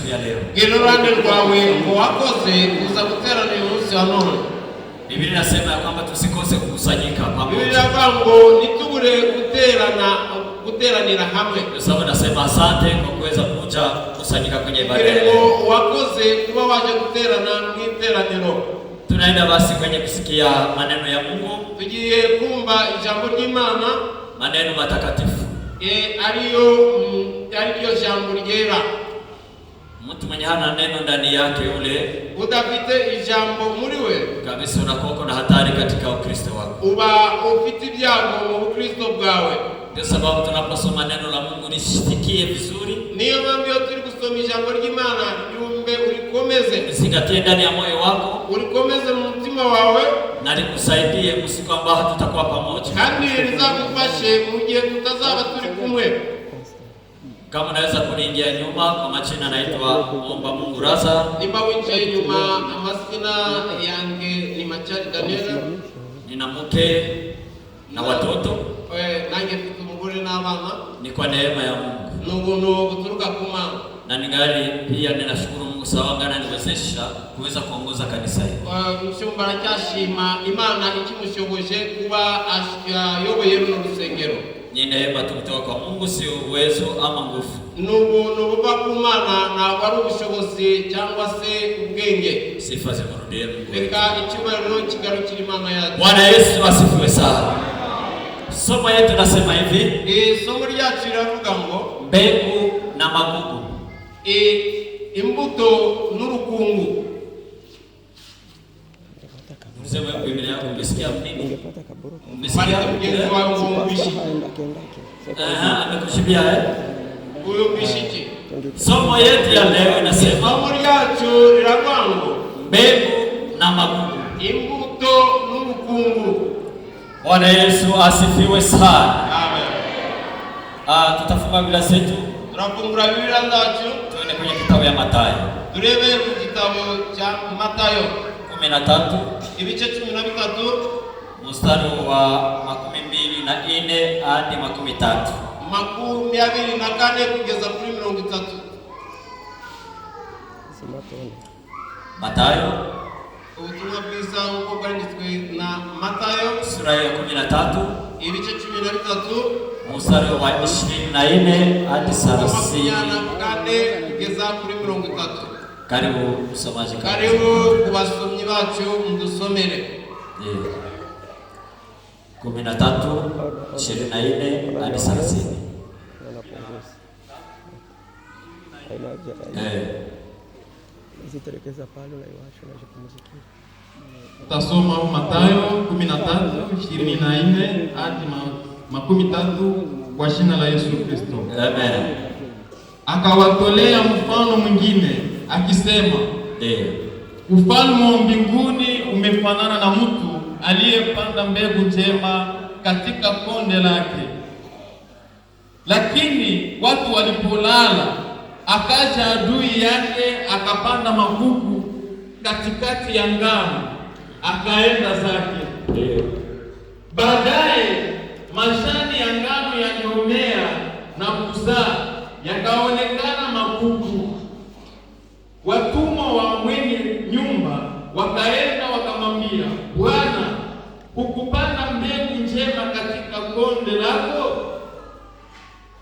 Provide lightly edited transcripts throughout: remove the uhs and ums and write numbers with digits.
siku ya leo. Gerorande rwawe ngo wakoze kuza guterana uyu munsi wa none. Biblia inasema ya kwamba tusikose kukusanyika pamoja. Biblia ngo nitubure guteranira hamwe. Kwa sababu nasema asante kwa kuweza kuja kusanyika kwenye ibada leo. Ngo wakoze kuba waje guterana mwiteraniro. Tunaenda basi kwenye kusikia maneno ya Mungu. Tugiye kumva ijambo ry'Imana, maneno matakatifu. Ariyo jambo ryera. Mtu mwenye hana neno ndani yake ule udafite ijambo muri we kabisa unakuwa na hatari katika Ukristo wako. Uba ufite ibyago mu Ukristo bwawe. Ndio sababu tunaposoma neno la Mungu lishikilie vizuri. Niyo mpamvu turi gusoma ijambo ry'Imana yumve ulikomeze. Usingatie ndani ya moyo wako. Ulikomeze mu mutima wawe. Na likusaidie usiku ambao tutakuwa pamoja. Kandi rizakufashe mu gihe tutazaba turi kumwe. Kama unaweza kuingia nyuma, kwa majina naitwa Omba Mungu Raza. Niba winjiye nyuma, amasina yange ni Machari Daniel. Nina mke na watoto. Nange mfite umugore n'abana. Ni kwa neema ya Mungu. N'ubuntu buturuka ku Mana. Na ningali pia ninashukuru Mungu sawa ngana niwezesha kuweza kuongoza kanisa hili. Mshumba cyashima Imana ikimushoboje kuba yoboye runo rusengero. Ni neema kutoka kwa Mungu, sio uwezo ama nguvu. N'ubuntu buva ku Mana, ntabwo ari ubushobozi cyangwa se ubwenge. Sifa zimurudie Mungu. Reka icyubahiro kigarukira Imana yacu. Bwana Yesu asifiwe sana. Somo yetu nasema hivi. Somo ryacu riravuga ngo mbegu na magugu. Imbuto n'urukungu. Msema Biblia yako umesikia nini? Umesikia mjengo wa Mungu bishi. Amekushibia Huyo bishiki. Somo yetu ya leo inasema somo ryacu riravuga ngo mbegu na magugu. Imbuto n'urukungu. Bwana Yesu asifiwe sana. Amen. Tutafunga Biblia zetu. Tunafungura Biblia zacu. Tuende kwenye kitabu ya Mathayo. Turebe mu kitabu cha Mathayo 13 ibice 13 mstari wa 24 hadi 23. 24 kugeza kuri 30. Mathayo ubutumwa bwiza uko bwanditswe na Mathayo sura ya 13 ibice 13 mstari wa 24 hadi 30 kugeza kuri 30. Karibu msomaji. Karibu kubasomyi bacu mudusomere. 13 24 hadi 30. Tasoma Mathayo 13:24 hadi 30 kwa jina la Yesu Kristo. Amen. Akawatolea mfano mwingine akisema, ufalme wa mbinguni umefanana na mtu aliyepanda mbegu njema katika konde lake. Lakini watu walipolala, akaja adui yake akapanda magugu katikati ya ngano, akaenda zake. Baadaye majani ya ngano yaliomea na kuzaa, yakaonekana magugu. Watumwa wa mwenye nyumba wakaenda wakamwambia, Bwana, hukupanda mbegu njema katika konde lako?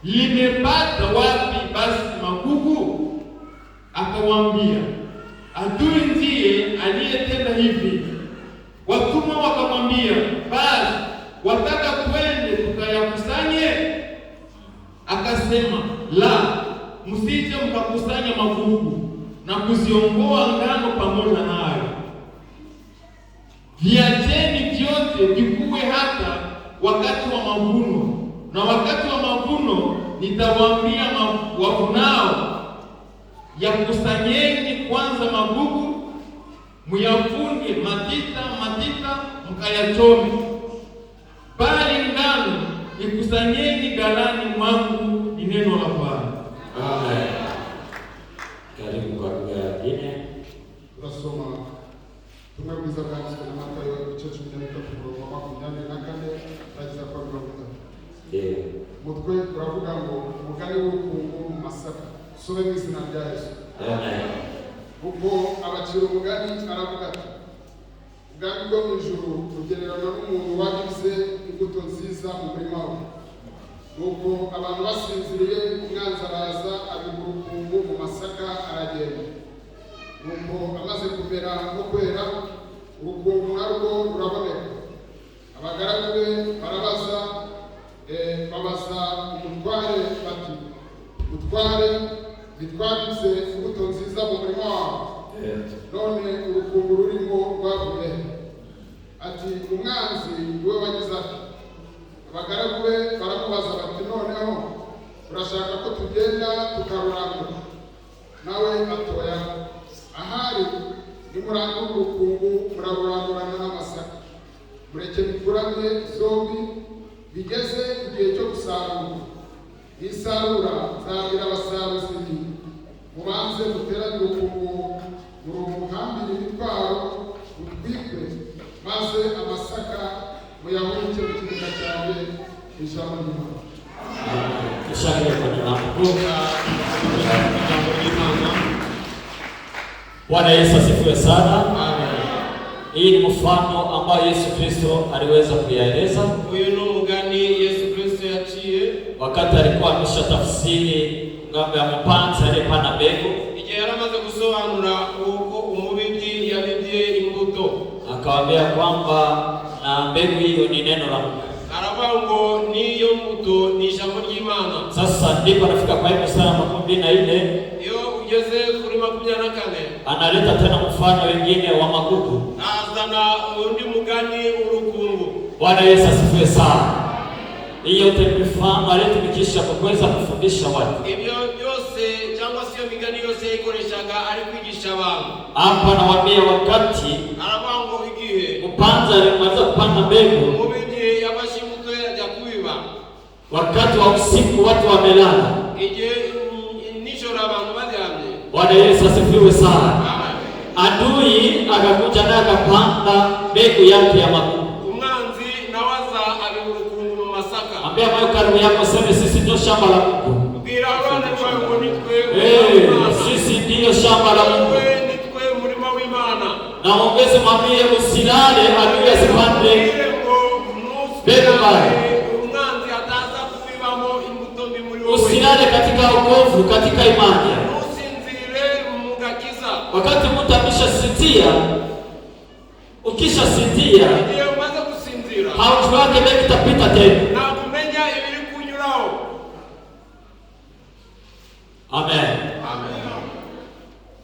Limepata wapi basi magugu? Akawaambia, adui ndiye aliyetenda hivi. Watumwa wakamwambia, basi wataka twende tukayakusanye? Akasema, la, msije mkakusanya magugu na kuziongoa ngano pamoja nayo. Viacheni vyote vikue hata wakati wa mavuno, na wakati wa mavuno nitawaambia wavunao, yakusanyeni kwanza magugu, muyafunge matita mkayachome, bali ngano ikusanyeni ghalani mwangu. Ni neno la Bwana. Amen. Karibu kwa wengine. Tunasoma tumeuliza katika Mathayo 13:24 hadi 30. Mutwe uravuga ngo umugani w'urukungu mu masaka sobe n'izina rya Yesu. Ubwo abacira umugani aravuga ati ubwami bwo mu ijuru bugereranywa n'umuntu wagize imbuto nziza mu murima we. Nuko abantu basinziriye, umwanzi araza abika urukungu mu masaka aragenda. Nuko amaze kumera no kwera, urukungu narwo ruraboneka. Abagaragu be babaza umutware bati, mutware, ntitwabize imbuto nziza mu murima wawe, none urukungu rurimo rwavuye he? Ati, umwanzi we wagize ati. Abagaragu be baramubaza bati, noneho urashaka ko tugenda tukarurandura? Nawe atoya, ahari nimurandura urukungu murarurandurana n'amasaka, mureke bikurane zombi, bigeze igihe cyo gusarura. Nisarura nzabwira abasaruzi nti, mubanze muterane urukungu muruhambire imitwaro mutwikwe, maze amasaka muyahunike mu kigega cyanjye ijambo ry'Imana. Bwana Yesu asifiwe sana. Hii ni mfano ambao Yesu Kristo aliweza kuyaeleza. Huyu ni mugani Yesu Kristo yaciye wakati alikuwa ameshatafsiri ngambo ya mupanzi aliyepanda mbegu. Igihe yaramaze gusobanura uko umubibyi yabibye imbuto, akawaambia kwamba na mbegu hiyo ni neno la Mungu. Aravuga ngo niyo mbuto ni ijambo ry'Imana. Sasa ndipo anafika kwa mstari wa 24. Iyo ugeze kuri 24 analeta tena mfano wengine wa magugu. Azana undi mugani urukungu. Bwana Yesu asifiwe sana. Hiyo mfano alitumikisha kwa kuweza kufundisha watu. Ibyo byose cyangwa siyo migani yose ikoreshaga ari kwigisha abantu. Hapa nawaambia wakati aravuga ngo igihe mupanzi alianza kupanda mbegu, umubibyi yafashe imbuto yajya kubiba, wakati wa usiku watu wamelala, igihe nijoro abantu baryamye. Bwana Yesu asifiwe sana. Adui akakuja na akapanda mbegu yake ya magugu. Umwanzi nawaza abirukungu mu masaka. Ambia moyo karibu yako, sema sisi ndio shamba la Mungu. Bwira abana bawe ni twe. Sisi ndio shamba la Mungu. Ni twe murima w'Imana. Na ongeze mwambie usilale adui asipande mbegu mbaya. Umwanzi ataza kubibamo imbuto mbi muri wowe. Usilale katika wokovu, katika imani. Usinzire mu gakiza. Wakati mtu ameshasitia, ukishasitia, ndio umaze kusinzira, hauju wake mbegu itapita tena. Na kumenya ibiri kunyurao. Amen. Amen.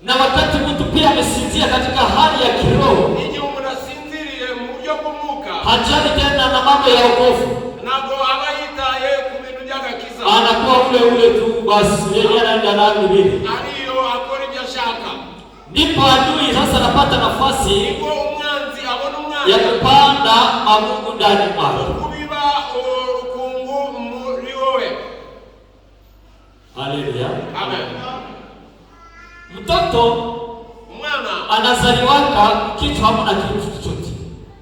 Na wakati mtu pia amesinzia katika hali ya kiroho, ninyi mnasinziriye mu buryo bw'umwuka, hajali tena na mambo ya wokovu, nago abayitaye ku bintu by'agakiza, anakuwa ule tu basi, yeye anaenda nani vile ariyo akora ibyo ashaka. Ndipo adui sasa anapata nafasi niko umwanzi abona umwanzi ya kupanda magugu ndani mwako, kubiba urukungu muri wowe. Haleluya. Amen. Mtoto mwana anazaliwaka kichwa hamna kitu chochote,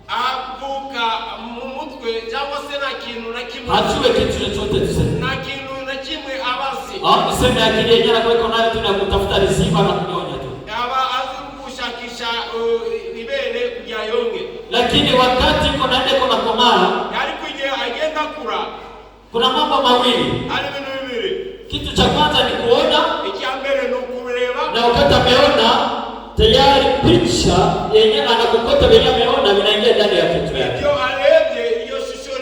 avuka mu mutwe cyangwa se na kintu na kimwe, hajue kitu chochote tuseme, na kintu na kimwe abasi. Tuseme akili yenyewe anakuweka nayo tu na kutafuta riziki na kunyonya tu, aba azi kushakisha ibere kujya yonge. Lakini wakati iko naenda kwa komara, yari kuje agenda kura, kuna mambo mawili. ari bintu bibiri. Kitu cha kwanza ni kuona, ikiambere no kureba, na wakati ameona tayari picha yenye anakokota bila ameona vinaingia ndani ya kichwa yake. Ndio alebye iyo shusho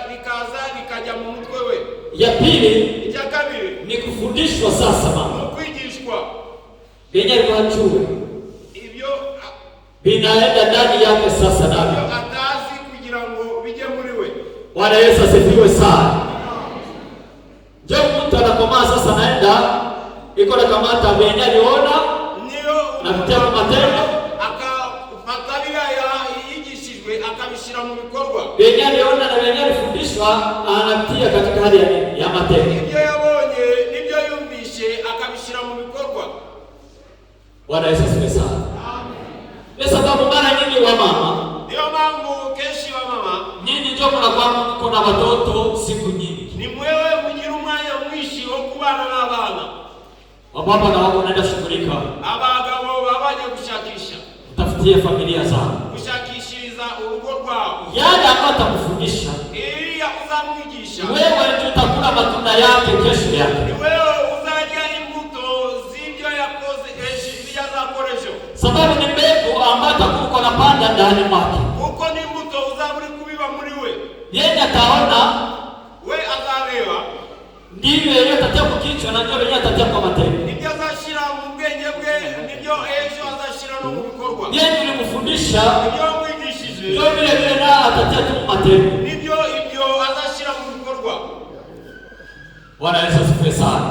rikaza rikajya mu mutwe we. Ya pili, icya kabiri ni kufundishwa sasa mama. Kwigishwa. Yenye alikuwa ibyo binaenda ndani yake sasa na atazi kugira ngo bijye muri we. Bwana Yesu asifiwe sana. Ndio mtu anakomaa sasa naenda iko na kamata benye aliona ndio na kutenda matendo, akapata bila ya yigishijwe akabishira mu bikorwa. Benye aliona na benye alifundishwa anatia katika hali ya matendo. Ibyo yabonye nibyo yumvishe akabishira mu bikorwa. Bwana Yesu asifiwe sana. Amen. Sababu mara nyingi wa mama, ndio mambo keshi wa mama, nyinyi ndio mnakuwa na watoto siku nyingi. Ni mwewe mugira umwanya mwishi wo kubana n'abana. Wababa na wao wanaenda shughulika. Abagabo babaje gushakisha. Tafutie familia zao. Gushakishiriza urugo rwabo. Yale ambayo atakufundisha. Iya uzamwigisha. Wewe ndio utakula matunda yake kesho yake. Wewe uzajya imbuto z'ibyo yakoze ejo yazakoresho. Sababu ni mbegu ambayo atakuwa anapanda ndani mwake. Uko ni imbuto uzaburi kubiba muri we. Yeye ataona, we azareba. Ndivyo yeye atatia kwa kichwa na ndio yeye atatia kwa matendo. Nibyo azashira mu bwenge bwe, nibyo ejo azashira no mu bikorwa. Yeye ulimfundisha, nibyo mwigishije. Ndio vile na atatia kwa matendo. Nibyo ibyo azashira mu bikorwa. Bwana Yesu asifiwe sana.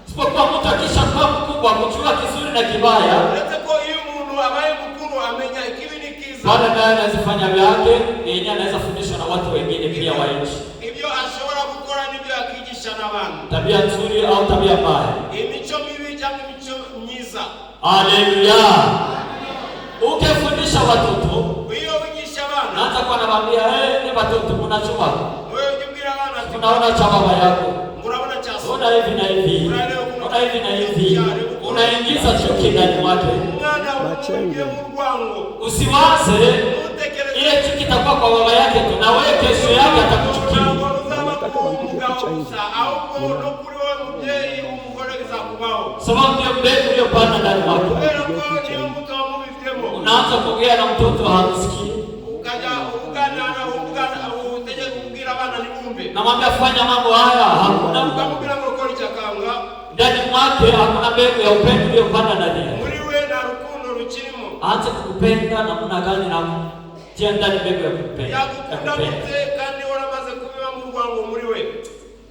Sipokuwa mtu akishakuwa mkubwa kujua kizuri na kibaya, lete ko iyo umuntu abaye mkuru amenya ikibi ni kiza. Bwana naye anazifanya vyake, yeye anaweza fundisha na watu wengine pia wa nchi. Ibyo ashobora gukora nibyo akigisha n'abantu. Tabia nzuri au tabia mbaya. Imico mibi cyangwa imico myiza. Haleluya. Ukifundisha watoto, iyo wigisha abana, naanza kwa nawaambia ni watoto mnachuma. Wewe ukibwira abana tunaona cha baba yako. Mnaona cha sasa. Ona hivi na hivi. Ona hivi na hivi. Unaingiza chuki ndani mwake. Usiwaze ile chuki itakuwa kwa baba yake tu na wewe kesho yake atakuchukia. Sababu ndio mbegu iliyopanda ndani mwake. Unaanza kuongea na mtoto hasikii. Namwambia fanya mambo haya, hakuna ndani mwake, hakuna mbegu ya upendo iliyopanda ndani yake. Aanze kukupenda namna gani na tia ndani mbegu ya kupenda.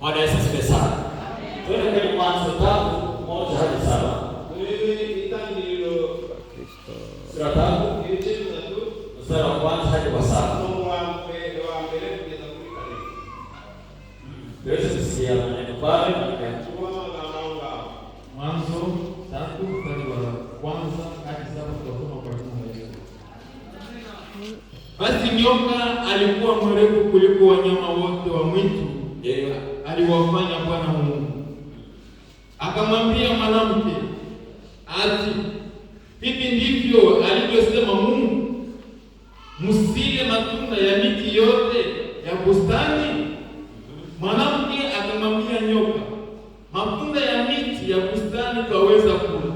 Bwana Yesu asifiwe sana. Twende kwenye Mwanzo 3:1-7. Sura 3 mstari wa 1 hadi wa 7. Yesu asifiwe maneno pale na Mwanzo 3 mstari wa 1 hadi 7 tutasoma kwa jina la Yesu. Basi nyoka alikuwa mwerevu kuliko wanyama wote wa mwitu aliwafanya Bwana Mungu. Akamwambia mwanamke, ati hivi ndivyo alivyosema Mungu, msile matunda ya miti yote ya bustani? Mwanamke akamwambia nyoka, matunda ya miti ya bustani twaweza kula,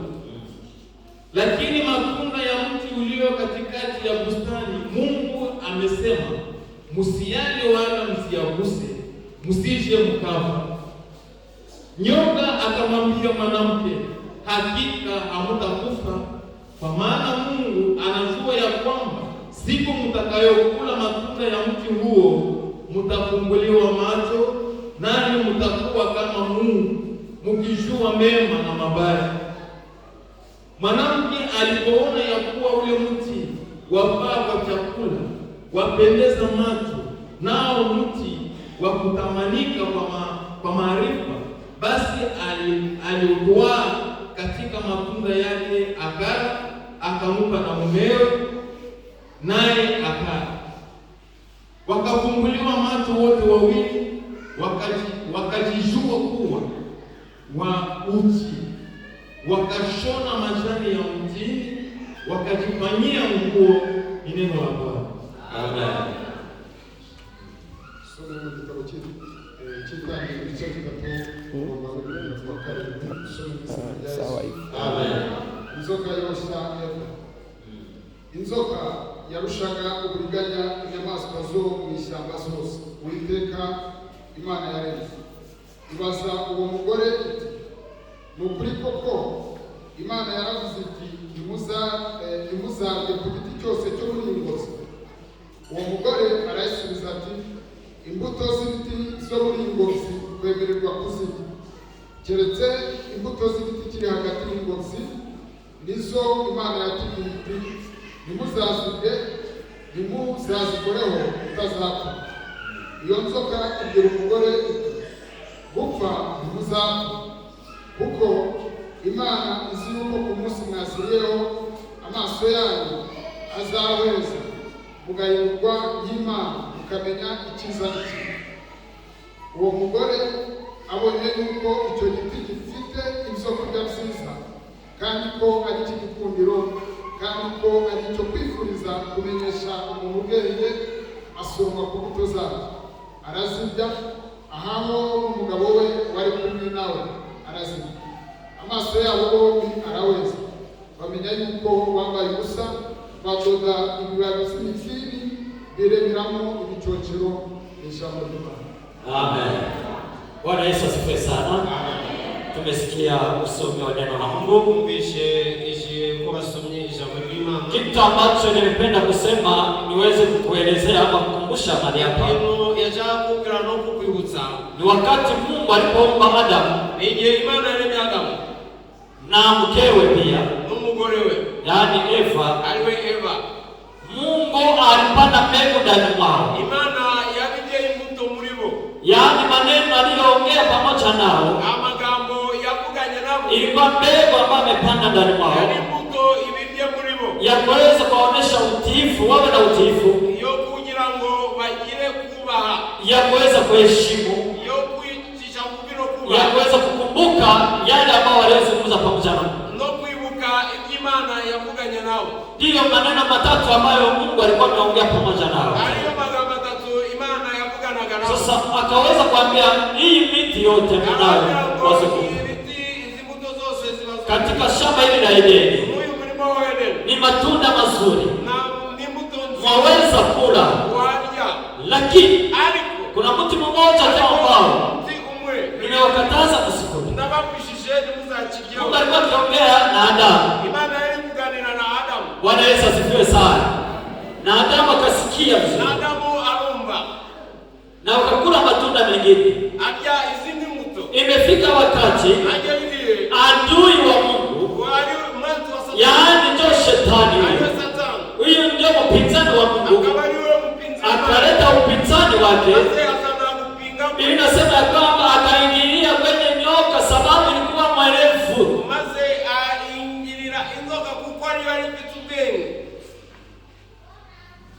lakini matunda ya mti ulio katikati ya bustani Mungu amesema, msiyale wala msiyaguse, msije mkafa. Nyoka akamwambia mwanamke, hakika hamtakufa, kwa maana Mungu anajua ya kwamba siku mtakayokula matunda ya mti huo mtafumbuliwa macho, nani mtakuwa kama Mungu, mkijua mema na mabaya. Mwanamke alipoona ya kuwa ule mti wafaa kwa chakula, wapendeza macho, nao mti wa kutamanika kwa maarifa, basi aliutwaa katika matunda yake akala, akampa na mumewe, naye akala. Wakafumbuliwa macho wote wawili, wakajijua kuwa wa uchi, wakashona majani ya mtini, wakajifanyia nguo. Ni neno la Bwana. Amen. Somo la kitabu chetu ndicho sawa hivi. Amen. Inzoka yarushaga uburiganya inyamaswa zo mu ishyamba zose Uwiteka Imana yaremye. Ibaza uwo mugore iti, nukuri koko Imana yaravuze iti ntimuzarye ku giti cyose cyo muri iyi ngozi? Uwo mugore arayisubiza ati, imbuto z'ibiti zo muri iyi ngozi twemererwa kuzirya, keretse imbuto z'igiti kiri hagati y'ingozi, nizo Imana yatubwiye iti, ntimuzazirye, ntimuzazikoreho utazapfa. Iyo nzoka ibwira umugore iti, gupfa ntimuzapfa, kuko Imana izi yuko ku munsi mwasiriyeho amaso yanyu azahweza, mugahindurwa y'Imana, mukamenya icyiza n'ikibi. Uwo mugore abonye yuko icyo giti gifite ibyo kurya byiza kandi ko ari icy'igikundiro kandi ko ari icyo kwifuriza kumenyesha umuntu ubwenge, asoroma ku mbuto zabyo arazirya, ahaho n'umugabo we wari kumwe nawe arazirya. Amaso yabo bombi araweza, bamenya yuko bambaye ubusa, badoda ibibabi by'imitsini biremeramo ibicocero n'ijambo ry'Imana. Amen. Bwana Yesu asifiwe sana. Tumesikia usomi wa neno la Mungu. Kitu ambacho nimependa kusema niweze kukuelezea ama kukumbusha mahali hapa, ni wakati Mungu alipoumba Adamu na mkewe pia, yaani Eva. Mungu alipanda mbegu ndani mwao, yaani maneno aliyoongea pamoja nao ilikuwa mbegu ambayo amepanda ndani mwao, ya kuweza kuwaonesha utiifu, wawe na utiifu, ya kuweza kuheshimu, ya kuweza kukumbuka yale ambayo walizungumza pamoja nao. Ndiyo maneno matatu ambayo Mungu alikuwa ameongea pamoja nao. Sasa akaweza kuambia hii miti yote mnayo katika shamba hili la Edeni ni matunda mazuri, mwaweza kula, lakini kuna mti mmoja tu ambao nimewakataza msikule. Mungu alikuwa akiongea na Adamu. Bwana Yesu asifiwe sana. Na Adamu akasikia vizuri, na wakakula matunda mengine. Imefika wakati adui wa Mungu, yaani ndio Shetani, huyu ndio mpinzani wa Mungu, akaleta upinzani wake. Biblia inasema ya kwamba akaingilia kwenye nyoka sababu ilikuwa mwerevu.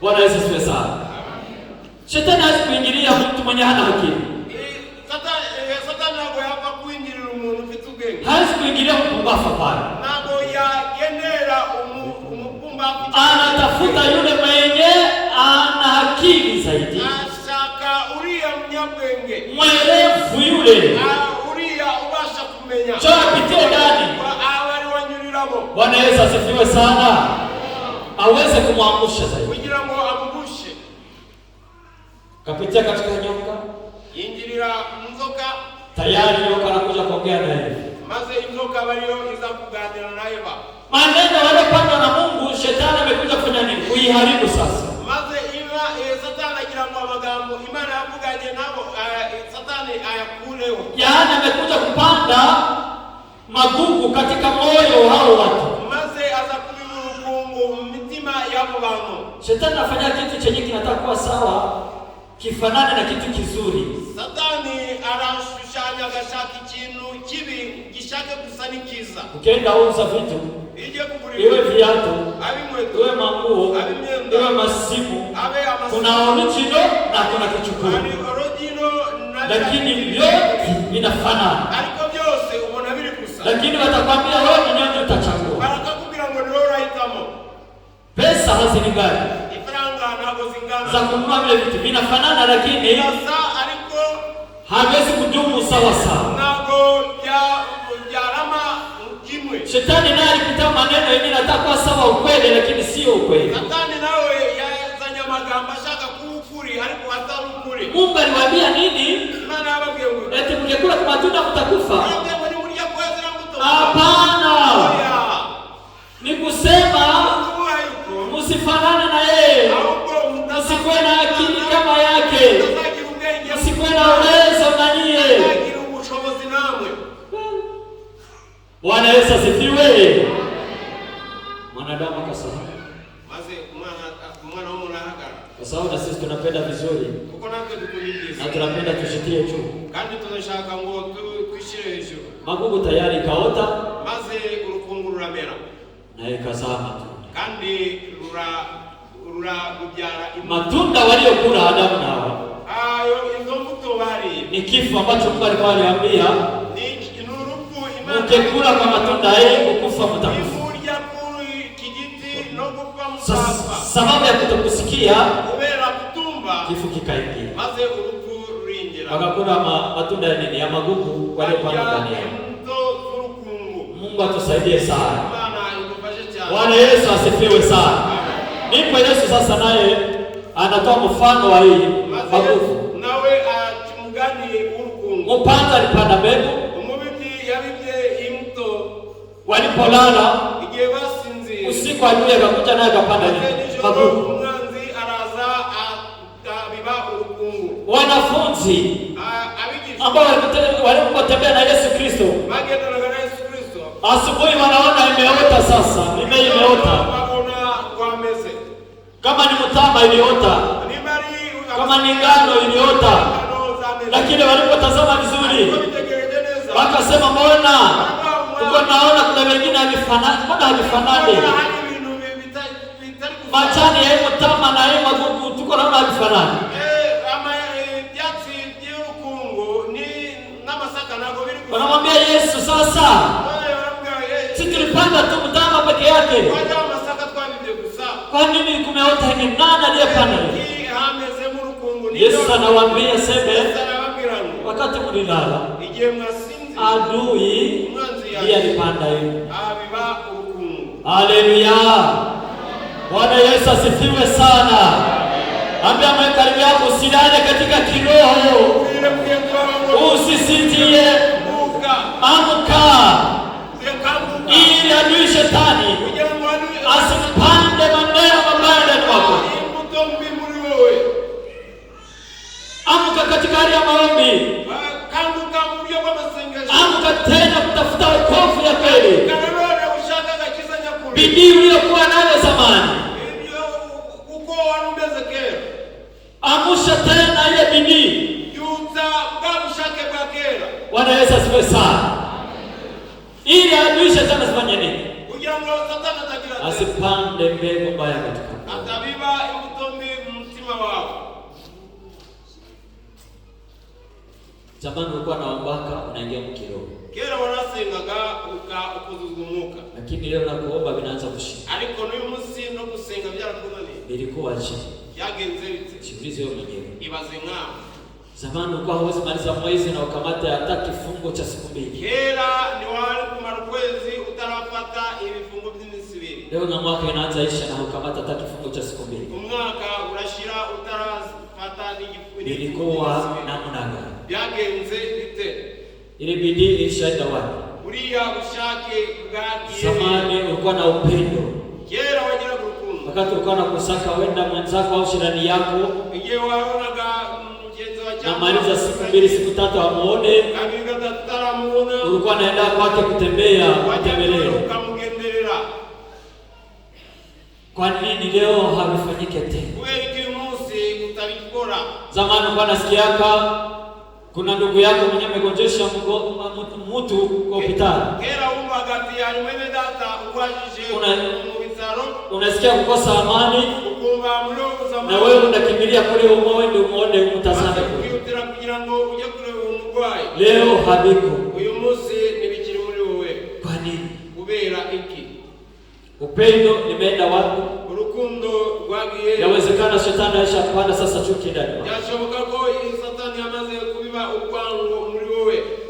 Bwana Yesu asifiwe sana. Shetani hawezi kuingilia mtu mwenye hana akili. Hawezi kuingilia mpumbavu pale. Anatafuta yule mwenye ana akili zaidi, mwerevu yule, cho apitie ndani. Bwana Yesu asifiwe sana. Aweze kumwangusha zaidi. Kapitia katika nyoka, tayari nyoka anakuja kuongea na Eva. Maneno yaliyopandwa na Mungu, Shetani amekuja kufanya nini? Kuiharibu sasa. Yaani amekuja kupanda magugu katika moyo hao watu. Shetani anafanya kitu chenye kinataka kuwa sawa, kifanane na kitu kizuri. Ukienda uza vitu, iwe viatu, iwe manguo, iwe masimu, kuna original na kuna kichukuru, lakini vyote vinafanana. Lakini watakwambia wewe mwenyewe utachagua. Pesa hazilingani, za kununua vile vitu vinafanana, lakini hawezi kudumu sawa sawa. Shetani naye alipita maneno yenyewe nataka sawa ukweli, lakini sio ukweli. Mungu aliwaambia nini? Eti mngekula kwa matunda mtakufa. Hapana. Ni kusema msifanane na yeye. Msikuwe na akili kama yake. Msikuwe na uwezo na yeye. Bwana Yesu asifiwe. Mwanadamu akasema. Kwa sababu na sisi tunapenda vizuri. Na tunapenda tushikie juu. Magugu tayari kaota. Na ikazaa matunda. Matunda waliokula Adamu na Hawa. ni kifo ambacho Mungu alikuwa aliwaambia mkikula kwa matunda haya kukufa mtakufa. Sababu ya kutokusikia kifo kikaingia. Wakakula matunda ya nini? Ya magugu waliyopanda ndani yao. Mungu atusaidie sana. Bwana Yesu asifiwe sana. Ndipo Yesu sasa naye anatoa mfano wa hii magugu. Nawe chumugani urukungu. Mpanzi alipanda mbegu. Umubiti yabibye imto. Walipolala igihe basinzi. Usiku adui akakuja naye akapanda magugu. Umwanzi araza atabiba urukungu. Wanafunzi ambao walipotembea na Yesu Kristo, asubuhi wanaona imeota sasa, imeota. Kama ni mtama iliota, kama ni ngano iliota. Lakini walipotazama vizuri, wakasema mbona tuko naona kuna wengine havifanani, mbona havifanani? Majani ya mtama na ya magugu tuko naona havifanani. Wanamwambia Yesu sasa, si tulipanda tu mtama peke yake, kwa nini kumeota hivi? Nani aliyepanda? Yesu anawaambia sebe, wakati mlilala adui ndiye alipanda hivi. Haleluya, Bwana Yesu asifiwe sana. Ambia mkaribu yako usilale katika kiroho, usisinzie, amka ili adui shetani asipande maneno mabaya ndani mwako. Amka katika hali ya maombi, amka tena kutafuta wokovu ya kweli, bidii uliyokuwa nayo zamani. Amusha tena ile bidii. Bwana Yesu asifiwe sana. Ili adui shetani asifanye nini? Asipande mbegu mbaya katika atabiba imbuto mtima wao. Zamani ulikuwa naombaka unaingia mkiroho. Kera wanasengaga ukuzuzumuka. Lakini leo nakuomba vinaanza kushinda. Ariko n'uyu munsi no gusenga byarakunaniye. Ilikuwa chini. Yagenze bite? Jiulize wewe mwenyewe. Ibaze ngao. Zamani ulikuwa huwezi maliza mwezi na ukamata hata kifungo cha siku mbili. Kera ni wale kumara kwezi utarapata ibifungo by'iminsi ibiri. Leo na mwaka inaanza isha na ukamata hata kifungo cha siku mbili. Umwaka urashira utarapata n'igifungo. Ilikuwa namna gani? Yagenze bite? Ile bidii ilishaenda wapi? Uriya ushake bwagiye. Zamani ulikuwa na upendo. Kera wagira urukundo. Wakati ulikuwa unakusaka wenda mwenzako au shirani yako, igihe waonaga na maliza siku mbili siku tatu amuone, ulikuwa naenda kwake kutembea, kutembelea. Kwa nini leo havifanyike tena? Zamani ulikuwa nasikiaka kuna ndugu yako mwenye amegonjesha mtu kwa hospitali. Unasikia kukosa amani, na wewe unakimbilia kule uende umuone umtazame. Leo habiko. Kwa nini? Upendo nimeenda wapi? Yawezekana shetani aisha kupanda sasa chuki ndani.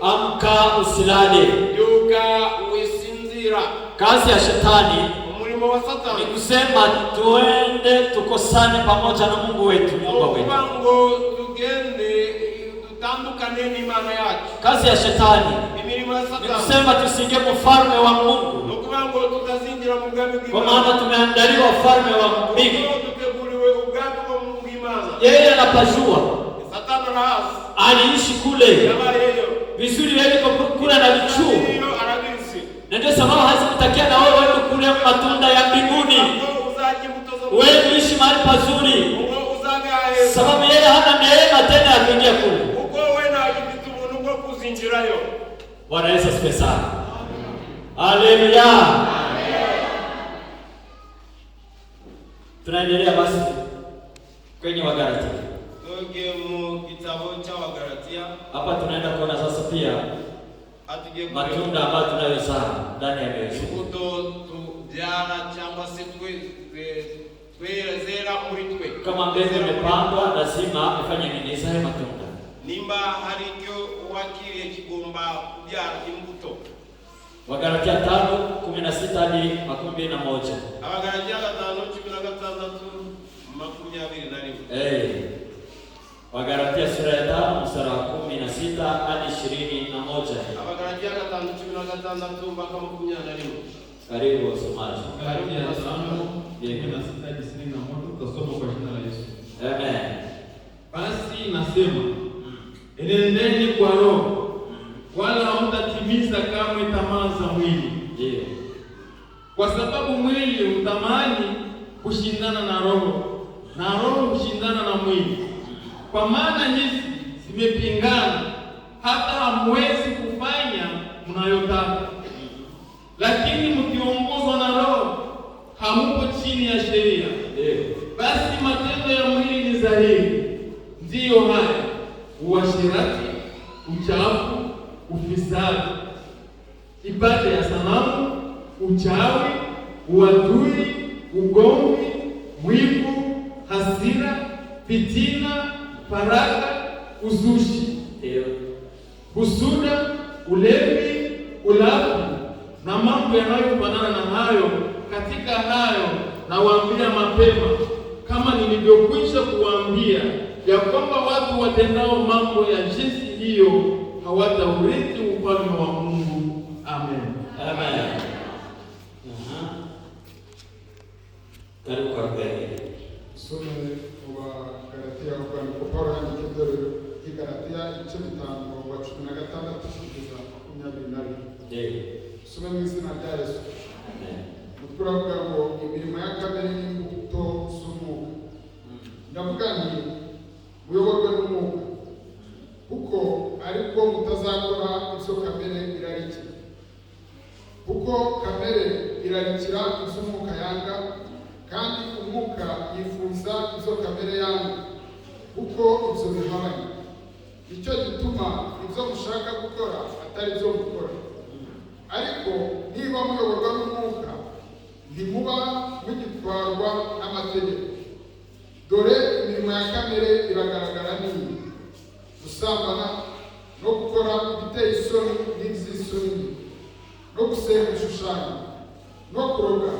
Amka usilale. Kazi ya shetani ni kusema tuende tukosane pamoja na Mungu wetu, Mungu wetu. Kazi ya shetani ni kusema tusiingie mfalme wa Mungu, kwa maana tumeandaliwa ufalme wa mbingu. Yeye anapajua, aliishi kule vizuri, yeye kula na vichuu. Na ndio sababu hazikutakia na wewe kule matunda ya mbinguni. Wewe uishi mahali pazuri, sababu yeye hana neema tena ya kuingia kule. Bwana Yesu asifiwe sana. Haleluya. Tunaendelea basi kwenye Wagalatia. Hapa tunaenda kuona sasa pia matunda ambayo tunayozaa ndani ya mioyo yetu. Kama mbegu imepandwa lazima ifanye nini? Izae matunda. Nimba haricyo wakiriye kigomba kubyara imbuto. Wagalatia 5:16 hadi 21. Abagalatia 5:16-21. Wagalatia sura ya 5 mstari wa 16 hadi 21. Abagalatia 5:16-21. Karibu wasomaji. Galatia 5:16 hadi 21 tutasoma kwa jina la Yesu. Amen. Basi nasema, enendeni kwa Roho, wala hamtatimiza kamwe tamaa za mwili. Ndio. Kwa sababu mwili utamani kushindana na Roho, na Roho hushindana na mwili. Kwa maana hizi zimepingana, hata hamwezi kufanya mnayotaka. Lakini mkiongozwa na Roho, hamupo chini ya sheria. Basi matendo ya mwili ni dhahiri, ndiyo haya: uasherati, uchafu, ufisadi, ibada ya sanamu, uchawi, uadui, ugomvi, wivu, hasira, fitina, faraka, uzushi, husuda, ulevi, ulafi na mambo yanayofanana na hayo. Katika hayo nawaambia mapema, kama nilivyokwisha kuwaambia, ya kwamba watu watendao mambo ya jinsi hiyo hawataurithi ufalme wa Mungu. Amen. Amen. Karibu kwa mbele. Some wa Galatia kwa Paulo andikira Galatia igice 5:16 kugeza 22. Some mu izina rya Yesu. Turavuga ngo imirimo ya kamere n'imbuto z'umwuka. Ndavuga nti muyoborwe n'umwuka, kuko ariko mutazakora ibyo kamere irarikira. Kuko kamere irarikira ibyo umwuka yanga, kandi umwuka yifuza ibyo kamere yanga, kuko ibyo bihabanye. Nicyo gituma ibyo mushaka gukora atari byo mukora. Ariko niba muyoborwa n'umwuka, ntimuba mugitwarwa n'amategeko. Dore imirimo ya kamere iragaragara n'iyi: gusambana, no gukora ibiteye isoni n'iby'isoni, no gusenga ibishushanyo, no kuroga,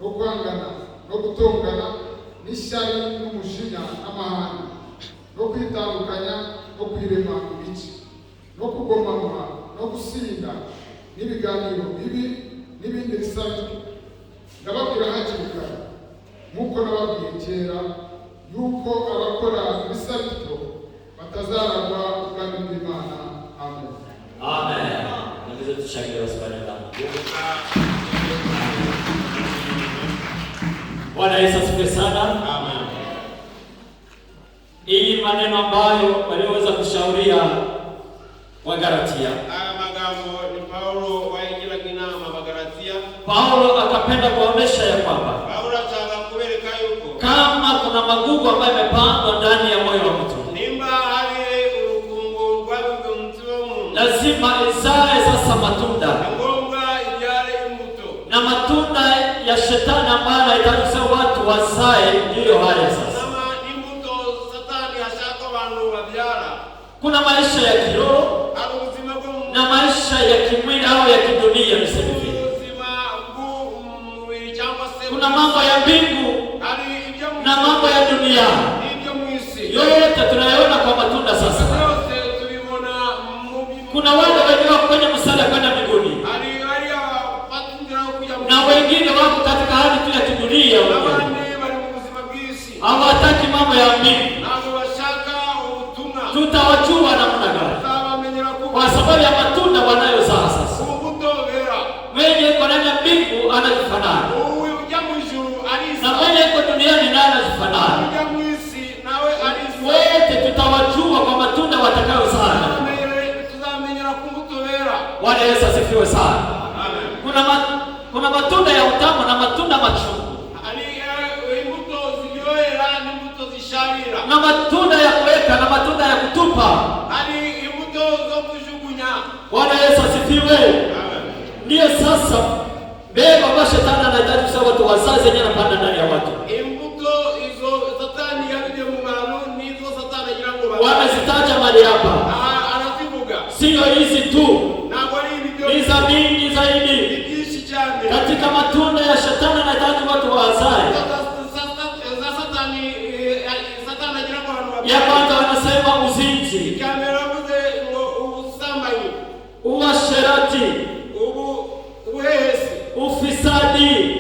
no kwangana, no gutongana, n'ishyari n'umujinya n'amahane, no kwitandukanya, no kwirema ibice, no kugomanwa, no gusinda, n'ibiganiro bibi n'ibindi bisa bityo. Ndababwira hakiri kare, nk'uko nababwiye kera, yuko abakora ibisa bityo batazaragwa ubwami bw'Imana. Amen. Amen. Naweza tushangilie wasifanye dhambi. Bwana Yesu asifiwe sana. Amen. Hii maneno ambayo waliweza kushauria Wagalatia. Magambo ni Paulo waingira kinama Wagalatia. Paulo akapenda kuonesha ya kwamba Paulo ataka kubereka yuko kama kuna magugu ambayo yamepandwa ndani ya moyo wa mtu, nimba hali urukungu rwabwe mtumu, lazima izae sasa matunda. ngomba ijale imbuto. Na matunda ya shetani ambayo yanataka watu wazae ndiyo haya sasa. Kama imbuto satani ashaka abantu babyara. Kuna maisha ya kiroho na maisha ya kimwili au ya kidunia, niseme hivi. Kuna mambo ya mbingu na mambo ya dunia. Yote tunayoona kwa matunda sasa. Kuna wale walio kwenye msala kwenda mbinguni, na wengine wako katika hali tu ya kidunia. Hawataki mambo ya mbingu. Tutawajua namna gani? Kwa sababu ya matunda wanayozaa sasa. Mwenye yuko ndani ya mbingu anajifanana, na mwenye yuko duniani naye anajifanana. Wote tutawajua kwa matunda watakayozaa. Bwana Yesu asifiwe sana. Kuna matunda ya utamu na matunda machungu. na matunda ya kuweka na matunda ya kutupa. Bwana Yesu asifiwe. Ndiyo sasa beba kwa shetani anahitaji kusema watu wazazi yenyewe anapanda ndani ya watu. Wamezitaja mali hapa. Sio hizi tu. Ni za mingi zaidi. Katika matunda ya shetani anahitaji watu wazazi. Ya kwanza wanasema uzinzi, uasherati, ufisadi,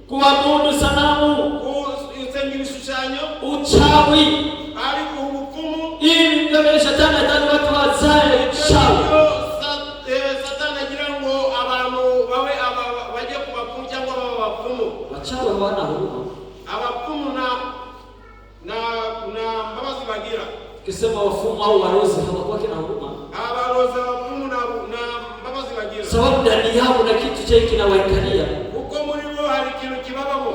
kuabudu sanamu, uchawi. Hii ndio shetani anataka watu wazae uchawi. Wachawi hawana huruma. Kisema wafumu au warozi hawakuwa na huruma. Sababu ndani yao na kitu cha hiki kinawaikalia.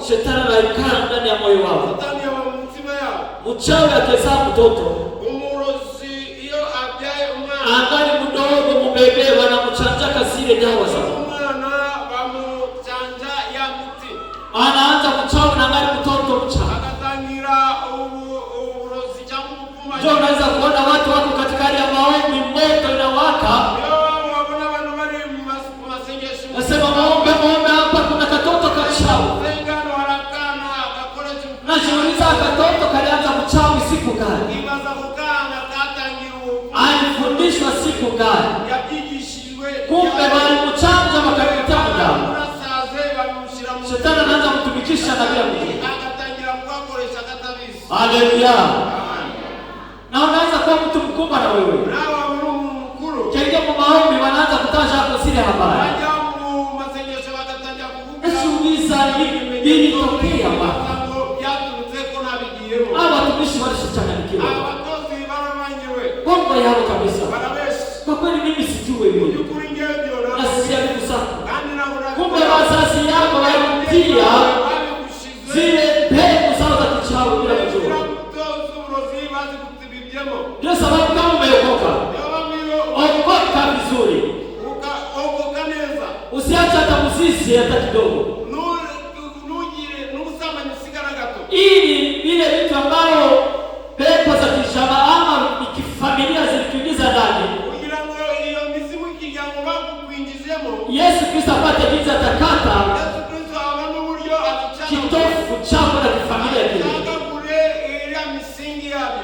Shetani anaikana ndani ya moyo wao. Mchawi akizaa mtoto, angali mdogo mubebe wanamchanja kasire dawa sana. Anaanza mchawi na angali mtoto mchanga. Ndio unaweza kuona watu wako katika hali ya maombi, moto inawaka. Nasema maombe hapa, kuna katoto kachawi. Najiuliza katoto kalianza mchawi siku gani? Alifundishwa siku gani? Kumbe walimchanja wakamtanga. Shetani anaanza kutumikisha na bila kujua. Haleluya. Na unaweza kuwa mtu mkubwa na wewe. Kaingia kwa maombi wanaanza kutaja hapo siri habari. Usiuliza nini tokea wapi? Hawa watumishi walishachanganyikiwa. Bongo yao kabisa. Kwa kweli mimi sijui mimi. Na sijaribu sana. Kumbe wazazi yako walitia zile mbegu zao za kichawi bila kujua. Ndio sababu kama umeokoka, okoka vizuri. Usiache hata msisi hata kidogo. Ili ile vitu ambao pepo za kishaba ama kifamilia zilikuingiza ndani. Yesu Kristo apate jinsi atakata kitofu chako na kifamilia kile.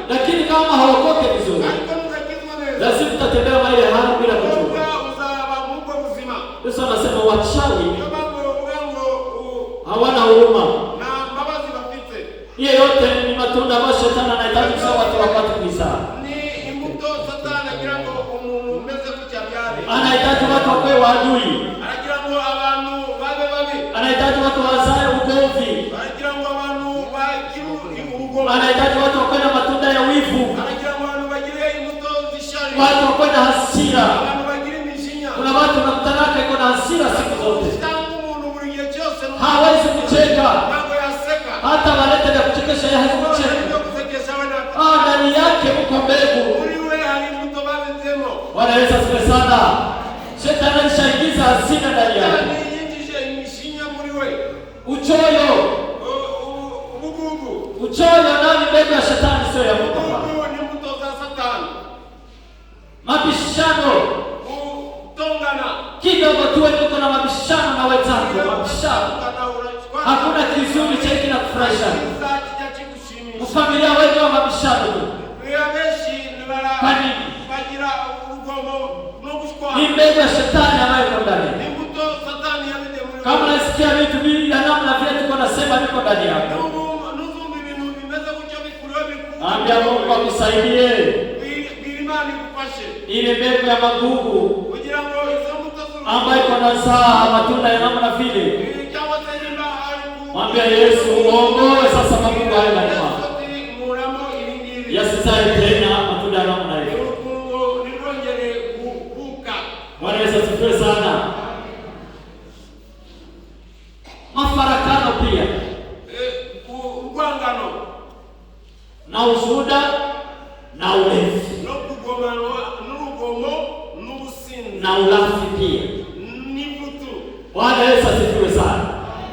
Lakini kama haokoke vizuri, lazima tutatembea mahali hapa bila kujua. Yesu anasema wachawi hawana huruma. Hiyo yote ni matunda ambayo shetani anahitaji kusema watu wapate kuzaa. Anahitaji watu wawe waadui. Anahitaji watu wazae ugomvi. Anahitaji watu wawe na matunda ya wivu. Watu wawe na hasira. Kuna watu wanakutanaka iko na hasira siku zote. Hawezi kucheka. Hata walete vya kuchekesha yeye hawezi kucheka. Ndani yake uko mbegu. Bwana Yesu asifiwe sana. Shetani alishaingiza hasira ndani yake. Uchoyo. Uchoyo ndani mbegu ya shetani sio ya Mungu. Mabishano. Kidogo tuwe tuko na mabishano na wenzako. Mabishano. Hakuna kizuri cha hiki na kufurahisha. Familia wewe wa mabishano tu. Kwa nini? Ni mbegu ya shetani ambayo iko ndani. Kama unasikia vitu vya namna vile tuko nasema viko ndani yako. Ambia Mungu akusaidie. Ile mbegu ya magugu ambayo iko nazaa matunda ya namna vile. Mwambia Yesu uongoe sasa magugu haya ndani mwako. Yasizae tena matunda ya namna hiyo. Bwana Yesu asifiwe sana. Mafarakano pia. na ushuhuda na ulevi na ulafi pia. Bwana Yesu asifiwe sana.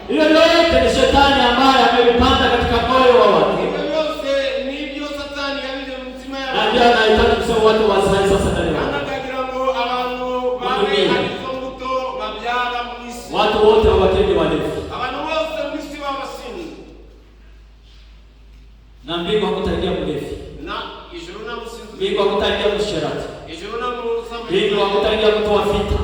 Hiyo yote ni shetani ambaye amepanda katika moyo wa watu. Na ndio anahitaji kusema watu wazae sasa ndani yao. Watu wote hawatende walevi. Na mbingu hakutaingia mlevi. Mbingu hakutaingia msherati. Mbingu hakutaingia mtu wa vita.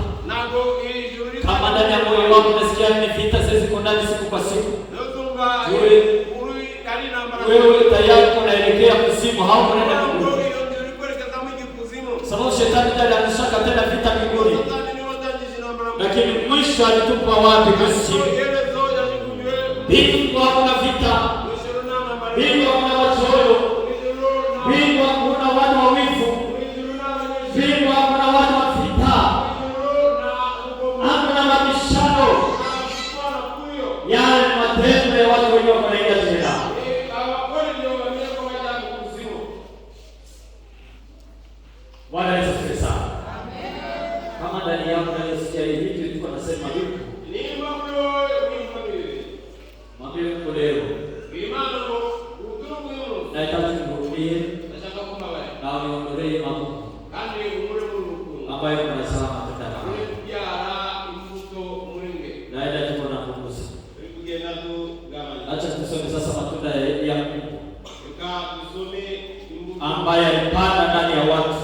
Kama ndani ya moyo wako unasikia ni vita ziko ndani siku kwa siku, wewe tayari unaelekea kuzimu, haukuenda mbinguni. Sababu shetani ndiye anashaka tena vita mbinguni. Lakini mwisho alitupa wapi? Kuzimu. Mbingu hakuna vita. Mbingu hakuna wachoyo. Mbingu hakuna watu wa wivu. Mbingu hakuna watu wa vita. Hakuna mabishano. Yaani matendo ya watu wenye wanaenda tena. Bwana Yesu asifiwe sana. Kama ndani yako unasikia hivi tulikuwa nasema hivi. Mwambie Mungu leo. Nahitaji kumhurumie na uniondolee mambo ambayo unasema matendo. Naenda tuko na kukusa. Acha tusome sasa matunda ya Mungu ambayo alipanda ndani ya watu.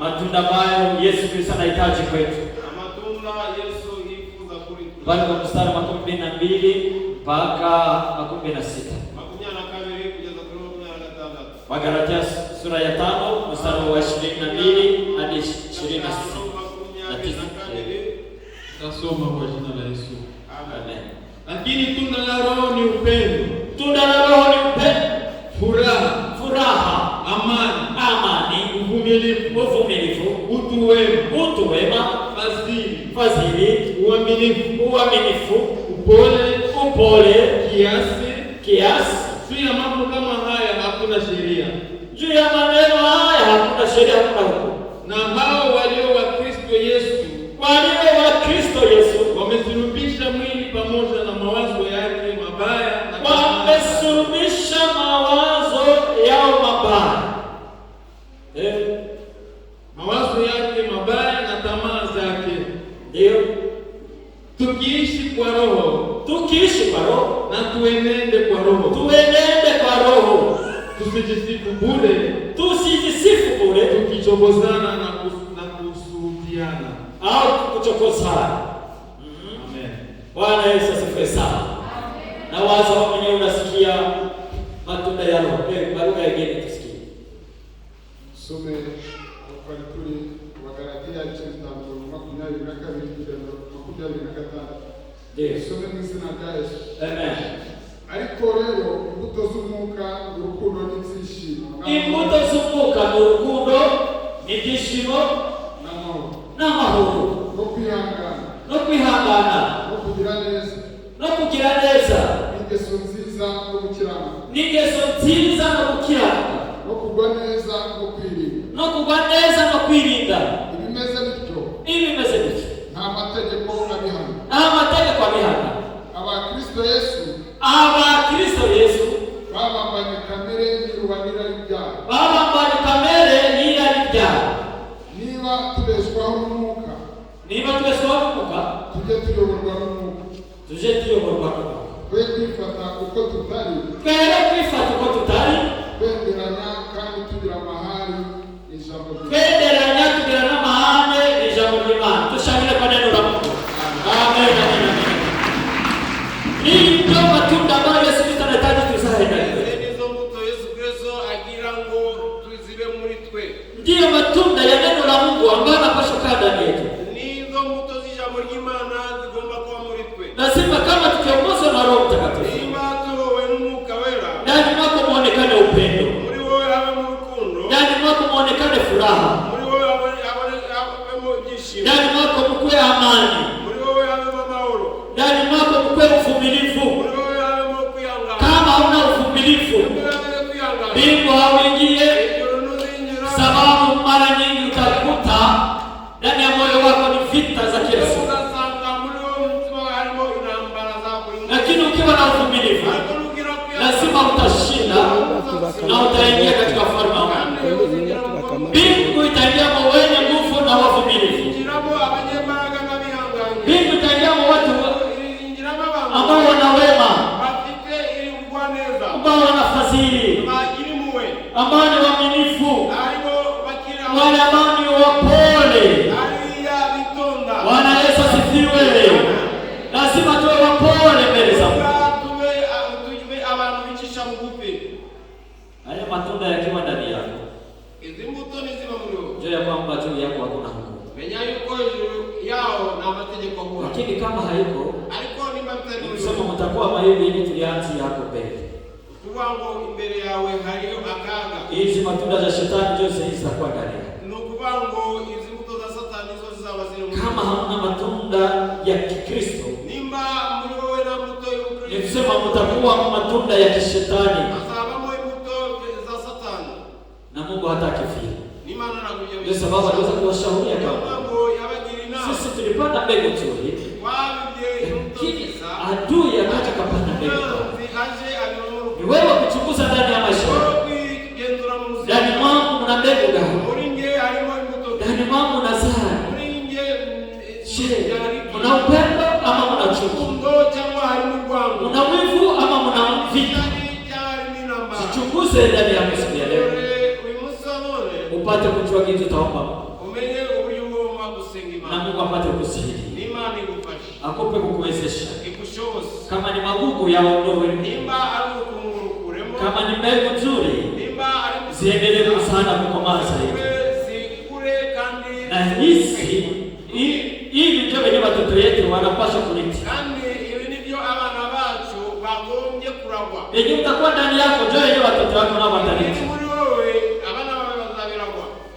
Matunda ambayo Yesu Kristo anahitaji kwetu. Bali kwa mstari wa 12 mpaka 16. Wagalatia sura ya 5 mstari wa 22 hadi 26. Tasoma kwa jina la Yesu. Amen. Lakini tunda la Roho ni upendo. Tunda la Roho ni upendo, furaha, amani, uvumilivu, utu wema, fadhili, uaminifu, upole, kiasi. Juu ya mambo kama haya hakuna sheria. Juu ya maneno haya hakuna sheria, hakuna hukumu. Na hao walio wa Kristo Yesu wamesulubisha mwili pamoja na mawazo yake mabaya na wamesulubisha mawazo yao mabaya. Mawazo yake mabaya na tamaa zake. Ndio. Tukiishi kwa Roho na tuenende kwa Roho. Tusijisifu bure tukichobozana na kusudiana au kuchokozana. Amen. Bwana Yesu asifiwe sana. Na waza wewe mwenyewe unasikia matunda ya Roho. Barua ya geni tusikie. Some kwa tuli Wagalatia 5:22-25. Ndio. Some n'izina rya Yesu. Amen. Ariko rero imbuto z'umwuka urukundo n'ibyishimo. Imbuto z'umwuka n'urukundo n'ibyishimo n'amahoro no kwihangana no kugira neza n'ingeso nziza no gukiranuka no kugwa neza no kwirinda. Ibimeze bityo nta mategeko abihana. Abakristo Yesu babambanye kamere n'irubanira ry'ibyaha. Niba tubeshwaho n'umwuka tujye tuyoborwa n'umwuka. Twe kwifata uko tutari, kwenderanya kandi tugira amahane ijambo ry'Imana. Tushangilie kwa neno la Mungu. Amen. Ndio matunda ambayo Yesu Kristo anahitaji tuzae ndani. Ndio matunda ya neno la Mungu ambayo yanapaswa kuwa ndani yetu. Lazima kama tukiongozwa na Roho Mtakatifu, ndani mwako muonekane upendo, ndani mwako muonekane furaha, ndani mwako mkue amani, ndani mwako mkue uvumilivu. Kama hauna uvumilivu, ukiwa na uvumilivu, lazima utashinda na utaingia katika ufalme wa Mungu. Mbingu itaingia kwa wenye nguvu na wavumilivu. Mbingu itaingia kwa watu ambao wana wema, ambao wana fadhili, ambao ni waaminifu, wale ambao ni wapole. Bwana Yesu asifiwe. Lazima tuwe wapole mbele za Mungu. Haya matunda yakiwa ndani yako, ndio ya kwamba juu yako hakuna hukumu. Lakini kama haiko, sema mtakuwa mahivi ili tulianzi yako mbele. Hizi matunda za shetani ndio zitakuwa ndani yako. Kama hamna matunda ya Kikristo, ni kusema mtakuwa matunda ya kishetani, na Mungu hataki vile. Ndio sababu aliweza kuwashauria kama sisi tulipanda mbegu nzuri, lakini adui akaja kapanda mbegu. Ni wewe kuchunguza ndani ya maisha yako. Ndani mwangu mna mbegu gani? Ndani mwangu na zaa. Mna upendo ama mna chuki? Mna wivu ama mna vita? Jichunguze ndani ya siku ya leo, upate kujua kitu utaomba na Mungu apate kusaidia, akupe kukuwezesha. Kama ni magugu yaondoe, kama ni mbegu nzuri ziendelee kuzana kukomaa zaidi. Na hivi ndio wenye watoto yetu wanapaswa kuliti. Yenye utakuwa ndani yako ndio yenye watoto wako nao wataliti.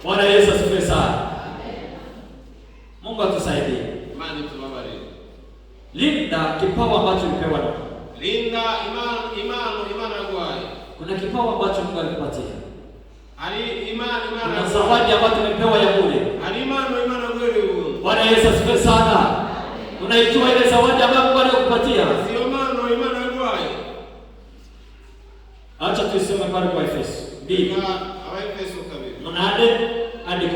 Bwana Yesu asifiwe sana. Mungu atusaidie. Linda kipawa ambacho ulipewa na Mungu. Linda imani kwako. Kuna kipawa ambacho Mungu alikupatia. Kuna zawadi ambayo tumepewa ya bure. Bwana Yesu asifiwe sana. Unaijua ile zawadi ambayo Mungu alikupatia? Acha tusome pale kwa Efeso 2. Mnade hadi 10.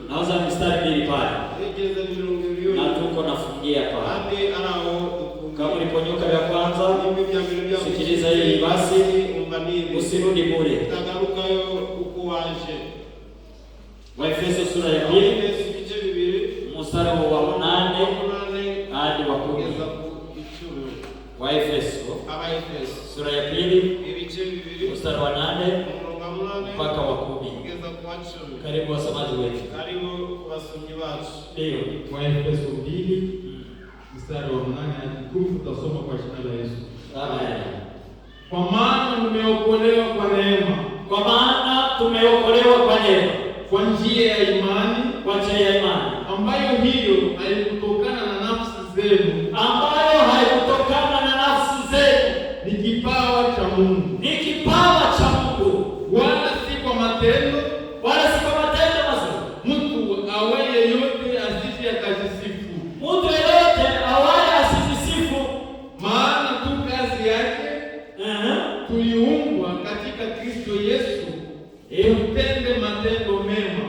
Nauza mstari 2 pale. Na tuko nafungia pale. Kama uliponyoka ya kwanza, sikiliza hili basi, usirudi bure. Waefeso sura ya 2 mstari wa 8 hadi wa 10. Waefeso sura ya 2 mstari wa 8 mpaka wa 10. Karibu wasamaji wetu. Ndio, Waefeso 2 mstari wa 8 hadi 10, tutasoma kwa jina la Yesu. Amen. Kwa maana tumeokolewa kwa neema. Kwa maana tumeokolewa kwa neema, kwa njia ya imani, kwa njia ya imani, ambayo hiyo haikutokana na nafsi zenu, ambayo haikutokana na nafsi zenu, ni kipawa cha Mungu. ni kipawa cha Mungu, Wala si kwa matendo, wala si kwa matendo mazuri. mtu awaye yote asije akajisifu. Mtu yeyote awaye asijisifu, Maana tu kazi yake tuliumbwa katika Kristo Yesu tutende matendo mema,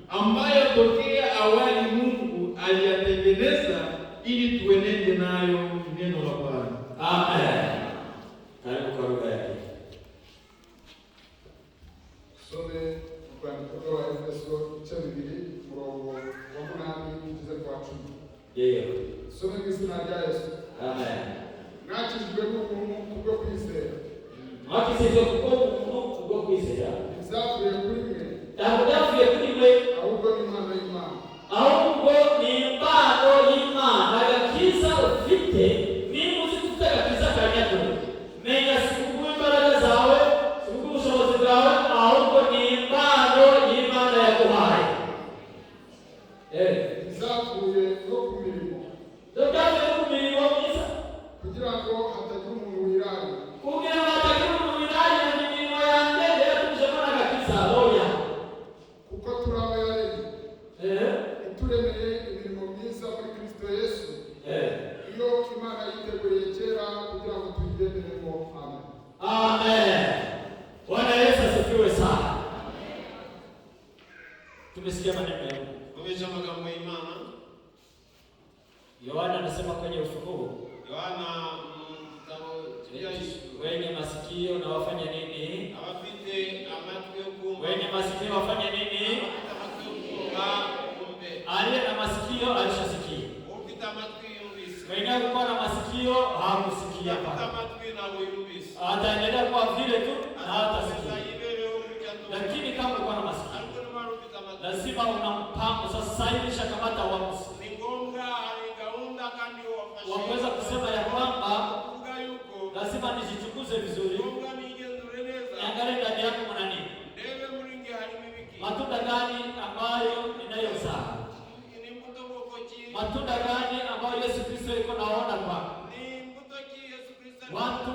ambayo tokea awali Mungu aliyatengeneza ili tuenende nayo neno la Bwana. Amen. Karibu kwa lugha yake. Some kwa Efeso 2 murongo wa 8 kugeza kwa 10. Ndio. Some mu izina rya Yesu. Amen. Mwakijwe n'ubuntu kubwo kwizera. Mwakijwe kubwo kwizera. Ibyavuye kuri mwe. Byavuye kuri mwe. Ahubwo ni impano y'Imana. Ahubwo ni impano y'Imana. Agakiza ufite ni uzi kufite agakiza kanyako. Menya sikuguma imbaraga zawe, sikuguma ubushobozi bwawe, ahubwo ni impano y'Imana yaguhaye. Ibyavuye no ku mirimo. Byavuye ku mirimo myiza. Kugira ngo hatagira umuntu wirara. Kugira ngo hatagira umuntu wirara mu mirimo yanjye yaratujemo n'agakiza. Oya. Kuko turaba yaremye. Ituremeye imirimo myiza muri Kristo Yesu. Iyo Imana Tumesikia maneno ya Mungu. Tumesha magambo ya imana. Yohana anasema kwenye Ufunuo, Yohana wenye masikio na wafanye nini? Abafite amatwi yo kumva. Wenye masikio wafanye nini? Aliye na masikio alishasikia. Ufite amatwi yumvise. Mwenye kuwa na masikio hakusikia hapa. Amatwi na yumvise. Ataendelea kwa vile tu na hatasikia. Lakini kama uko na masikio, lazima una mpango sasa hivi shakamata uamuzi. Ni ngombwa aligaunda kandi wafashe. Waweza kusema ya kwamba lazima nijichunguze vizuri. Niangalie ndani yangu kuna nini? Matunda gani ambayo ninayozaa? Matunda gani ambayo Yesu Kristo yuko naona kwa? Watu